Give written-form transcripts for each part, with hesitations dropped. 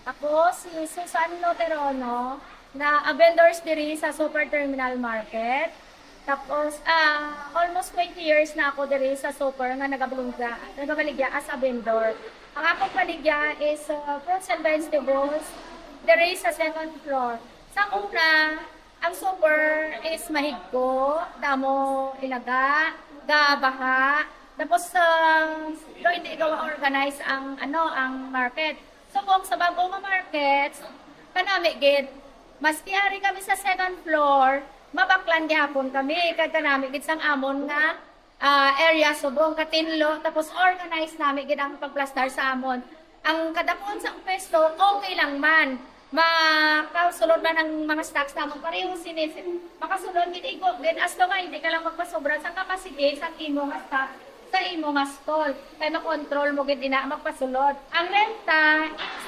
Ako si Susan Loterono na vendors diri sa Super Terminal Market. Tapos almost 20 years na ako diri sa Super nga nagabaligya as a vendor. Ang akong baligya is fruits and vegetables diri sa second floor. Sa una, ang Super is mahigko, damo ilaga, gabaha. Tapos do hindi gawa organize ang market. So kung sa bagong markets, kanami gid, maski ari kami sa second floor, mabaklan gyapon kami kag kanami gid sang amon nga area subong katinlo tapos organize nami gid ang pagplastar sa amon. Ang kadakon sa pesto okay lang man. Makasulod man ang mga stocks namon pareho makasulod gid iko gid as long hindi ka lang magpasobra sa capacity sa imo nga stock sa imo nga stall kay makontrol mo gid ina magpasulod. Ang renta is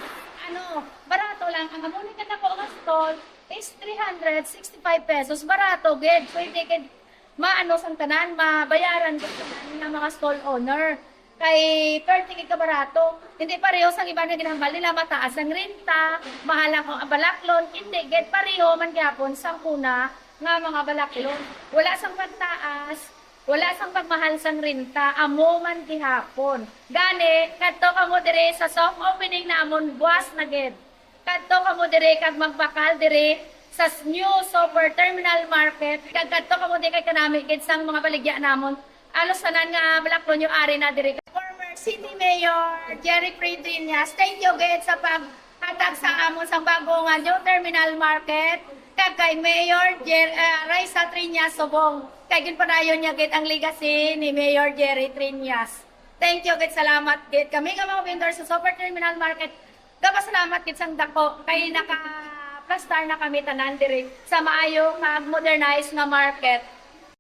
barato lang. Ang amon nga nako nga stall is 365 pesos. Barato gid. Pwede gid maano sang tanan, mabayaran gid ng mga stall owner. Kay 30 gid ka barato. Hindi pareho sang iba na ginahambal nila mataas ang renta, mahal ang balaklon. Hindi gid pareho man gyapon sang kuna nga mga balaklon. Wala sang pagtaas, wala sang pagmahal sang renta, amo man gihapon. Gani, kadto kamo dire sa soft opening na amon buwas na gid. Kadto kamo dire kag magbakal dire sa new Super Terminal Market. Kag kadto kamo dire kay kanami gid sang mga baligya namon. Alos tanan nga balaklon yung ari na dire. Former City Mayor Jerry Pridinas, thank you gid sa paghatag sa amon sang bagong new Terminal Market. Kag kay Mayor Raisa Triñas Subong. Kay ginpadayon niya gid ang legacy ni Mayor Jerry Triñas. Thank you gid, salamat gid. Kami nga mga vendor sa Super Terminal Market, salamat gid sang dako kay naka-plastar na kami tanan diri sa maayo nga modernized nga market.